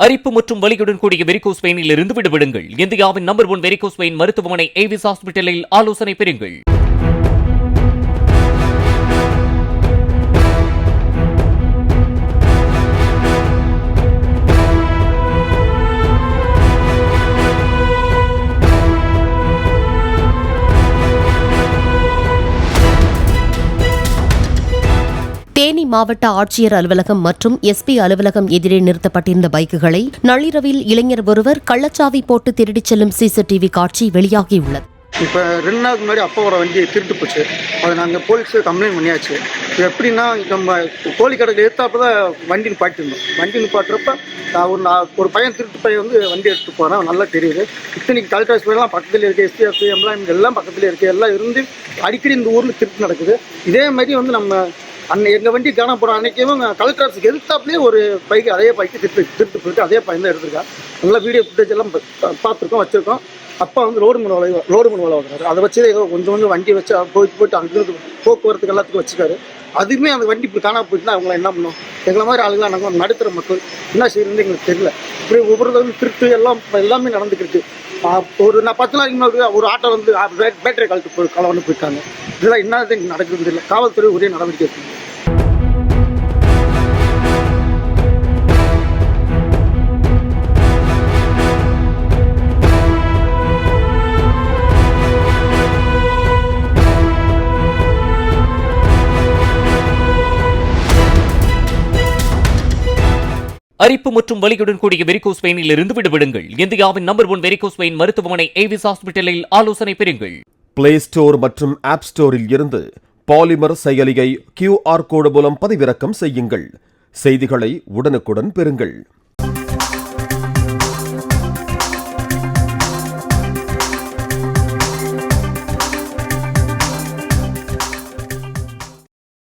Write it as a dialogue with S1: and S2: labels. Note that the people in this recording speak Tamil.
S1: அரிப்பு மற்றும் வலியுடன் கூடிய வெரிகோஸ் வெயினில் இருந்து விடுபடுங்கள். இந்தியாவின் நம்பர் 1 வெரிகோஸ் வெயின் மருத்துவமனை ஏவிஸ் ஹாஸ்பிட்டலில் ஆலோசனை பெறுங்கள்.
S2: தேனி மாவட்ட ஆட்சியர் அலுவலகம் மற்றும் எஸ்பி அலுவலகம் எதிரே நிறுத்தப்பட்டிருந்த பைக்குகளை நள்ளிரவில் இளைஞர் ஒருவர் கள்ளச்சாவி போட்டு திருடிச் செல்லும் சிசிடிவி காட்சி வெளியாகியுள்ளது.
S3: இப்போ 2 நாளுக்கு முன்னாடி அப்பாவோட வண்டி திருட்டு போச்சு. அதை நாங்கள் போலீஸுக்கு கம்ப்ளைண்ட் பண்ணியாச்சு. இது எப்படின்னா, நம்ம கோழி கடைக்கு எடுத்தாப்ப தான் வண்டி நிப்பாட்டிருந்தோம். வண்டி நிப்பாட்டுறப்ப ஒரு பையன் திருட்டு பையன் வந்து வண்டி எடுத்துட்டு போகிறான். நல்லா தெரியுது. இத்தனைக்கு கலெக்டர் ஆஃபீஸ்லாம் பக்கத்துலேயே இருக்குது, எஸ்டிஎஃப் எல்லாம் பக்கத்துலேயே இருக்குது. எல்லாம் இருந்து அடிக்கடி இந்த ஊரில் திருட்டு நடக்குது. இதே மாதிரி வந்து நம்ம எங்கள் வண்டி காண போகிற அன்றைக்கும் கலெக்டர் ஆஃபீஸுக்கு எதிர்த்தாப்புலேயே ஒரு பைக்கு, அதே பைக்கு திருட்டு போயிட்டு அதே பையன் தான் எடுத்திருக்கான். நல்லா வீடியோ ஃபுட்டேஜ் எல்லாம் பார்த்துருக்கோம், வச்சுருக்கோம். அப்பா வந்து ரோடு மண் வேலை வந்தார். அதை வச்சு ஏதோ கொஞ்சம் வண்டி வச்சு போயிட்டு அங்கிருந்து போக்குவரத்துக்கு எல்லாத்துக்கும் வச்சுக்காரு. அதுவுமே அந்த வண்டி இப்படி காணா போயிட்டுனா அவங்கள என்ன பண்ணோம்? எங்களை மாதிரி ஆளுங்களாம் நாங்கள் நடுத்தர மக்கள் என்ன செய்யறது எங்களுக்கு தெரியல. இப்படி ஒவ்வொரு திருட்டு எல்லாமே நடந்துக்கிட்டு நான் 10 நாளைக்கு முன்னாடி ஒரு ஆட்டோ வந்து பேட்டரி கலந்து போயிட்டாங்க. இதெல்லாம் என்ன நடக்குதுன்னு தெரியல. காவல்துறை ஒரே நடவடிக்கை எடுக்கணும்.
S1: அரிப்பு மற்றும் வலியுடன் கூடிய வெரிகோஸ் வெயினில் இருந்து விடுபடுங்கள். இந்தியாவின் நம்பர் 1 வெரிகோஸ் வெயின் மருத்துவமனை ஏவிஸ் ஹாஸ்பிட்டலில் ஆலோசனை பெறுங்கள்.
S4: பிளே ஸ்டோர் மற்றும் ஆப் ஸ்டோரில் இருந்து பாலிமர் செயலியை QR கோடு மூலம் பதிவிறக்கம் செய்யுங்கள். செய்திகளை உடனுக்குடன் பெறுங்கள்.